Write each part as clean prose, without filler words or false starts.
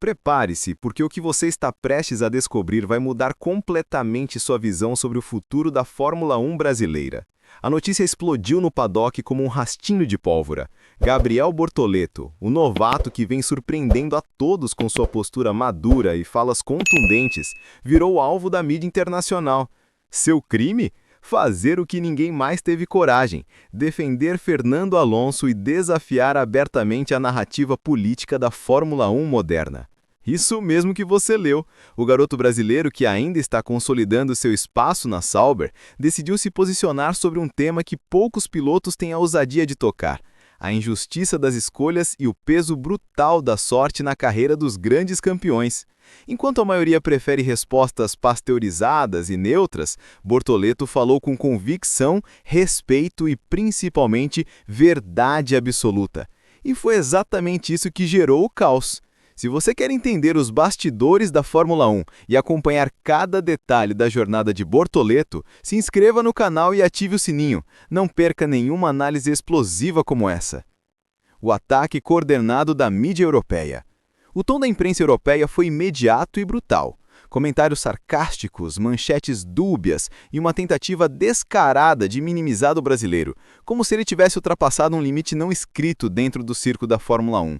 Prepare-se, porque o que você está prestes a descobrir vai mudar completamente sua visão sobre o futuro da Fórmula 1 brasileira. A notícia explodiu no paddock como um rastinho de pólvora. Gabriel Bortoleto, o novato que vem surpreendendo a todos com sua postura madura e falas contundentes, virou alvo da mídia internacional. Seu crime? Fazer o que ninguém mais teve coragem: defender Fernando Alonso e desafiar abertamente a narrativa política da Fórmula 1 moderna. Isso mesmo que você leu. O garoto brasileiro, que ainda está consolidando seu espaço na Sauber, decidiu se posicionar sobre um tema que poucos pilotos têm a ousadia de tocar: a injustiça das escolhas e o peso brutal da sorte na carreira dos grandes campeões. Enquanto a maioria prefere respostas pasteurizadas e neutras, Bortoleto falou com convicção, respeito e, principalmente, verdade absoluta. E foi exatamente isso que gerou o caos. Se você quer entender os bastidores da Fórmula 1 e acompanhar cada detalhe da jornada de Bortoleto, se inscreva no canal e ative o sininho. Não perca nenhuma análise explosiva como essa. O ataque coordenado da mídia europeia. O tom da imprensa europeia foi imediato e brutal. Comentários sarcásticos, manchetes dúbias e uma tentativa descarada de minimizar o brasileiro, como se ele tivesse ultrapassado um limite não escrito dentro do circo da Fórmula 1.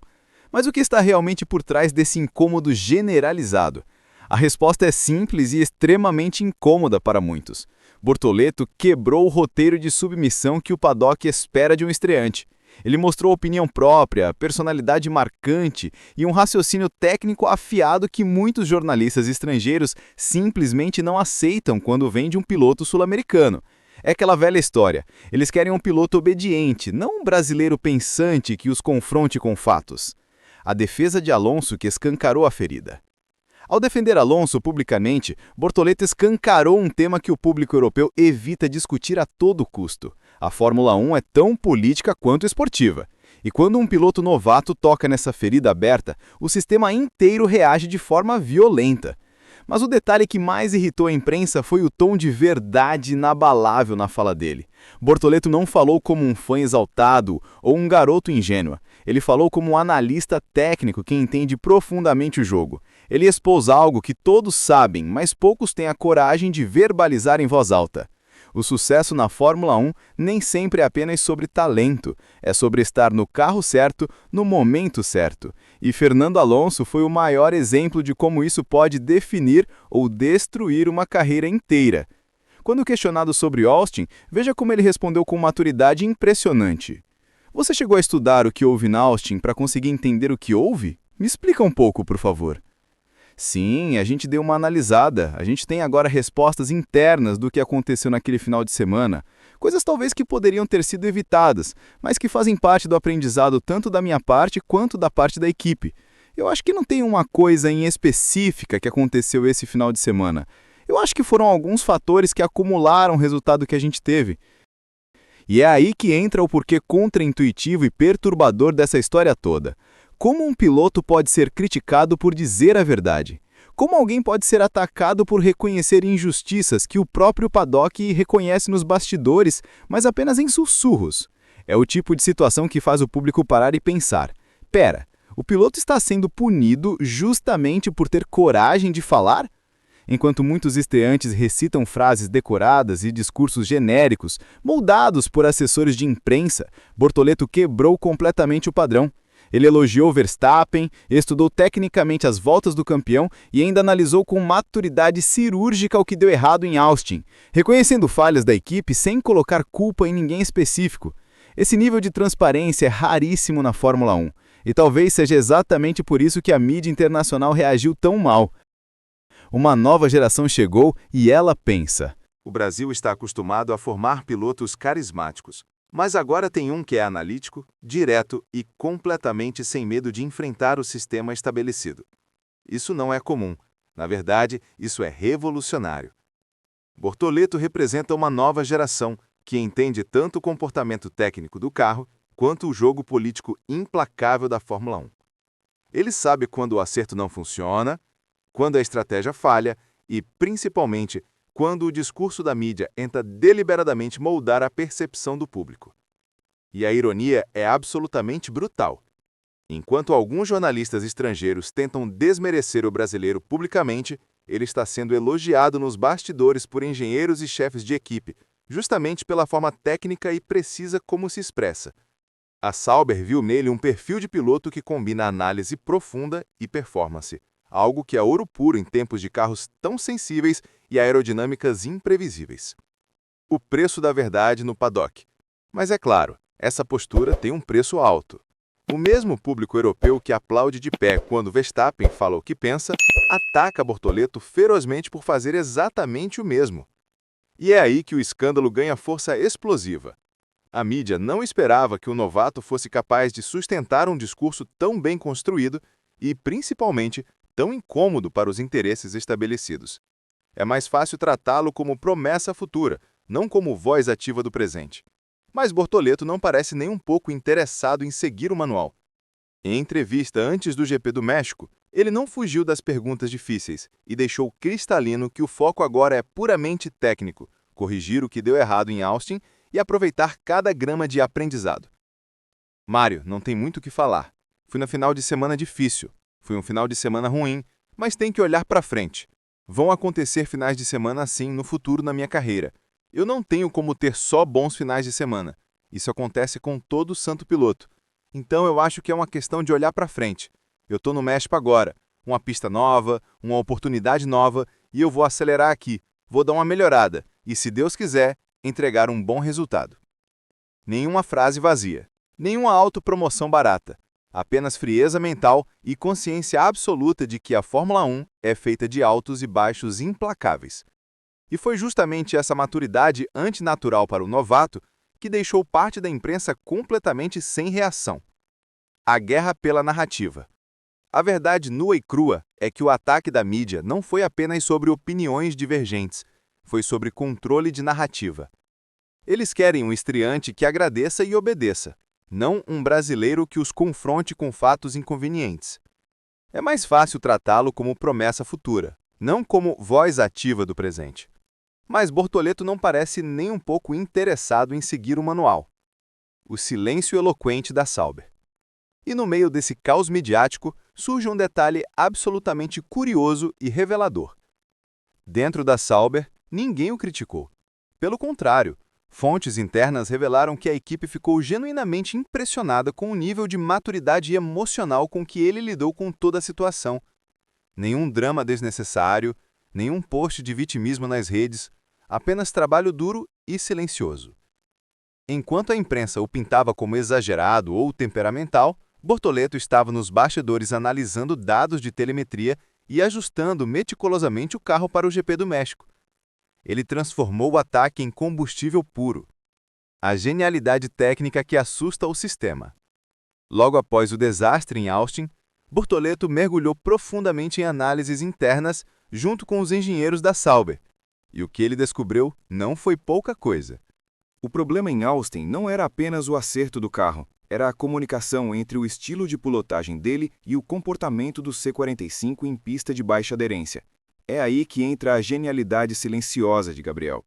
Mas o que está realmente por trás desse incômodo generalizado? A resposta é simples e extremamente incômoda para muitos. Bortoleto quebrou o roteiro de submissão que o paddock espera de um estreante. Ele mostrou opinião própria, personalidade marcante e um raciocínio técnico afiado que muitos jornalistas estrangeiros simplesmente não aceitam quando vem de um piloto sul-americano. É aquela velha história: eles querem um piloto obediente, não um brasileiro pensante que os confronte com fatos. A defesa de Alonso que escancarou a ferida. Ao defender Alonso publicamente, Bortoleto escancarou um tema que o público europeu evita discutir a todo custo. A Fórmula 1 é tão política quanto esportiva. E quando um piloto novato toca nessa ferida aberta, o sistema inteiro reage de forma violenta. Mas o detalhe que mais irritou a imprensa foi o tom de verdade inabalável na fala dele. Bortoleto não falou como um fã exaltado ou um garoto ingênuo. Ele falou como um analista técnico que entende profundamente o jogo. Ele expôs algo que todos sabem, mas poucos têm a coragem de verbalizar em voz alta. O sucesso na Fórmula 1 nem sempre é apenas sobre talento, é sobre estar no carro certo, no momento certo. E Fernando Alonso foi o maior exemplo de como isso pode definir ou destruir uma carreira inteira. Quando questionado sobre Austin, veja como ele respondeu com maturidade impressionante. Você chegou a estudar o que houve na Austin para conseguir entender o que houve? Me explica um pouco, por favor. Sim, a gente deu uma analisada. A gente tem agora respostas internas do que aconteceu naquele final de semana. Coisas talvez que poderiam ter sido evitadas, mas que fazem parte do aprendizado tanto da minha parte quanto da parte da equipe. Eu acho que não tem uma coisa em específica que aconteceu esse final de semana. Eu acho que foram alguns fatores que acumularam o resultado que a gente teve. E é aí que entra o porquê contraintuitivo e perturbador dessa história toda. Como um piloto pode ser criticado por dizer a verdade? Como alguém pode ser atacado por reconhecer injustiças que o próprio paddock reconhece nos bastidores, mas apenas em sussurros? É o tipo de situação que faz o público parar e pensar: pera, o piloto está sendo punido justamente por ter coragem de falar? Enquanto muitos estreantes recitam frases decoradas e discursos genéricos, moldados por assessores de imprensa, Bortoleto quebrou completamente o padrão. Ele elogiou Verstappen, estudou tecnicamente as voltas do campeão e ainda analisou com maturidade cirúrgica o que deu errado em Austin, reconhecendo falhas da equipe sem colocar culpa em ninguém específico. Esse nível de transparência é raríssimo na Fórmula 1, e talvez seja exatamente por isso que a mídia internacional reagiu tão mal. Uma nova geração chegou e ela pensa: o Brasil está acostumado a formar pilotos carismáticos. Mas agora tem um que é analítico, direto e completamente sem medo de enfrentar o sistema estabelecido. Isso não é comum. Na verdade, isso é revolucionário. Bortoleto representa uma nova geração que entende tanto o comportamento técnico do carro quanto o jogo político implacável da Fórmula 1. Ele sabe quando o acerto não funciona, quando a estratégia falha e, principalmente, quando o discurso da mídia tenta deliberadamente moldar a percepção do público. E a ironia é absolutamente brutal. Enquanto alguns jornalistas estrangeiros tentam desmerecer o brasileiro publicamente, ele está sendo elogiado nos bastidores por engenheiros e chefes de equipe, justamente pela forma técnica e precisa como se expressa. A Sauber viu nele um perfil de piloto que combina análise profunda e performance, algo que é ouro puro em tempos de carros tão sensíveis e aerodinâmicas imprevisíveis. O preço da verdade no paddock. Mas é claro, essa postura tem um preço alto. O mesmo público europeu que aplaude de pé quando Verstappen fala o que pensa, ataca Bortoleto ferozmente por fazer exatamente o mesmo. E é aí que o escândalo ganha força explosiva. A mídia não esperava que o novato fosse capaz de sustentar um discurso tão bem construído e, principalmente, tão incômodo para os interesses estabelecidos. É mais fácil tratá-lo como promessa futura, não como voz ativa do presente. Mas Bortoleto não parece nem um pouco interessado em seguir o manual. Em entrevista antes do GP do México, ele não fugiu das perguntas difíceis e deixou cristalino que o foco agora é puramente técnico, corrigir o que deu errado em Austin e aproveitar cada grama de aprendizado. Mário, não tem muito o que falar. Fui no final de semana difícil. Foi um final de semana ruim, mas tem que olhar para frente. Vão acontecer finais de semana assim no futuro na minha carreira. Eu não tenho como ter só bons finais de semana. Isso acontece com todo santo piloto. Então eu acho que é uma questão de olhar para frente. Eu estou no México agora, uma pista nova, uma oportunidade nova, e eu vou acelerar aqui, vou dar uma melhorada, e se Deus quiser, entregar um bom resultado. Nenhuma frase vazia, nenhuma autopromoção barata, apenas frieza mental e consciência absoluta de que a Fórmula 1 é feita de altos e baixos implacáveis. E foi justamente essa maturidade antinatural para o novato que deixou parte da imprensa completamente sem reação. A guerra pela narrativa. A verdade nua e crua é que o ataque da mídia não foi apenas sobre opiniões divergentes, foi sobre controle de narrativa. Eles querem um estreante que agradeça e obedeça, não um brasileiro que os confronte com fatos inconvenientes. É mais fácil tratá-lo como promessa futura, não como voz ativa do presente. Mas Bortoleto não parece nem um pouco interessado em seguir o manual. O silêncio eloquente da Sauber. E no meio desse caos midiático, surge um detalhe absolutamente curioso e revelador. Dentro da Sauber, ninguém o criticou. Pelo contrário, fontes internas revelaram que a equipe ficou genuinamente impressionada com o nível de maturidade emocional com que ele lidou com toda a situação. Nenhum drama desnecessário, nenhum post de vitimismo nas redes, apenas trabalho duro e silencioso. Enquanto a imprensa o pintava como exagerado ou temperamental, Bortoleto estava nos bastidores analisando dados de telemetria e ajustando meticulosamente o carro para o GP do México. Ele transformou o ataque em combustível puro. A genialidade técnica que assusta o sistema. Logo após o desastre em Austin, Bortoleto mergulhou profundamente em análises internas junto com os engenheiros da Sauber. E o que ele descobriu não foi pouca coisa. O problema em Austin não era apenas o acerto do carro, era a comunicação entre o estilo de pilotagem dele e o comportamento do C45 em pista de baixa aderência. É aí que entra a genialidade silenciosa de Gabriel.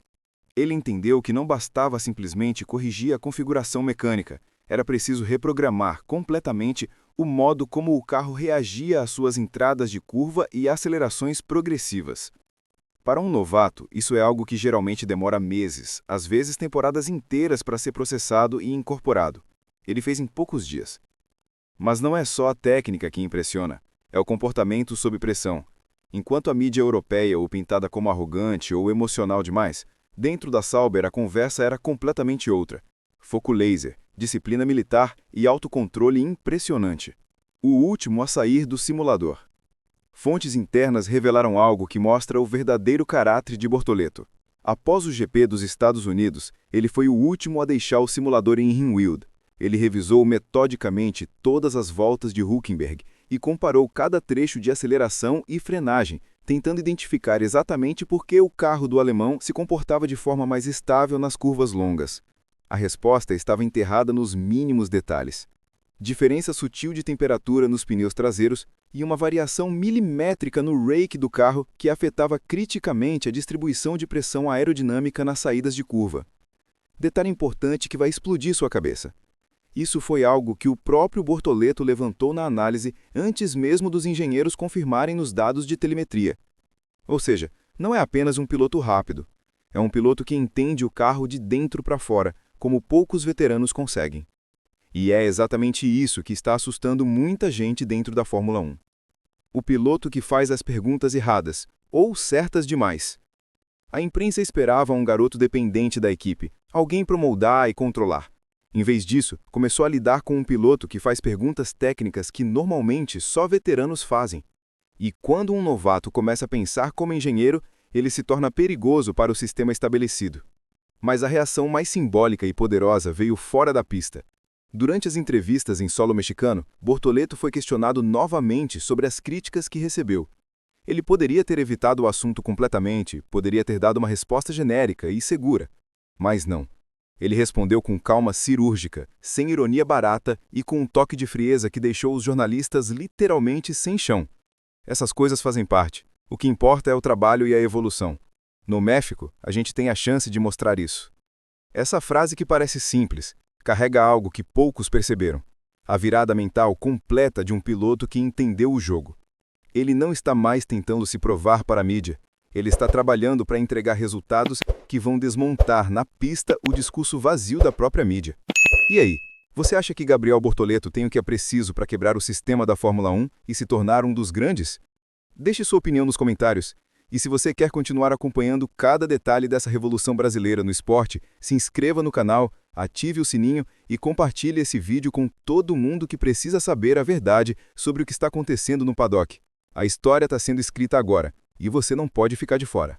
Ele entendeu que não bastava simplesmente corrigir a configuração mecânica, era preciso reprogramar completamente o modo como o carro reagia às suas entradas de curva e acelerações progressivas. Para um novato, isso é algo que geralmente demora meses, às vezes temporadas inteiras para ser processado e incorporado. Ele fez em poucos dias. Mas não é só a técnica que impressiona, é o comportamento sob pressão. Enquanto a mídia europeia o pintada como arrogante ou emocional demais, dentro da Sauber a conversa era completamente outra. Foco laser, disciplina militar e autocontrole impressionante. O último a sair do simulador. Fontes internas revelaram algo que mostra o verdadeiro caráter de Bortoleto. Após o GP dos Estados Unidos, ele foi o último a deixar o simulador em Ringfield. Ele revisou metodicamente todas as voltas de Hülkenberg e comparou cada trecho de aceleração e frenagem, tentando identificar exatamente por que o carro do alemão se comportava de forma mais estável nas curvas longas. A resposta estava enterrada nos mínimos detalhes. Diferença sutil de temperatura nos pneus traseiros e uma variação milimétrica no rake do carro que afetava criticamente a distribuição de pressão aerodinâmica nas saídas de curva. Detalhe importante que vai explodir sua cabeça. Isso foi algo que o próprio Bortoleto levantou na análise antes mesmo dos engenheiros confirmarem nos dados de telemetria. Ou seja, não é apenas um piloto rápido. É um piloto que entende o carro de dentro para fora, como poucos veteranos conseguem. E é exatamente isso que está assustando muita gente dentro da Fórmula 1. O piloto que faz as perguntas erradas, ou certas demais. A imprensa esperava um garoto dependente da equipe, alguém para moldar e controlar. Em vez disso, começou a lidar com um piloto que faz perguntas técnicas que normalmente só veteranos fazem. E quando um novato começa a pensar como engenheiro, ele se torna perigoso para o sistema estabelecido. Mas a reação mais simbólica e poderosa veio fora da pista. Durante as entrevistas em solo mexicano, Bortoleto foi questionado novamente sobre as críticas que recebeu. Ele poderia ter evitado o assunto completamente, poderia ter dado uma resposta genérica e segura. Mas não. Ele respondeu com calma cirúrgica, sem ironia barata e com um toque de frieza que deixou os jornalistas literalmente sem chão. Essas coisas fazem parte. O que importa é o trabalho e a evolução. No México, a gente tem a chance de mostrar isso. Essa frase que parece simples, carrega algo que poucos perceberam. A virada mental completa de um piloto que entendeu o jogo. Ele não está mais tentando se provar para a mídia. Ele está trabalhando para entregar resultados que vão desmontar na pista o discurso vazio da própria mídia. E aí, você acha que Gabriel Bortoleto tem o que é preciso para quebrar o sistema da Fórmula 1 e se tornar um dos grandes? Deixe sua opinião nos comentários. E se você quer continuar acompanhando cada detalhe dessa revolução brasileira no esporte, se inscreva no canal, ative o sininho e compartilhe esse vídeo com todo mundo que precisa saber a verdade sobre o que está acontecendo no paddock. A história está sendo escrita agora, e você não pode ficar de fora.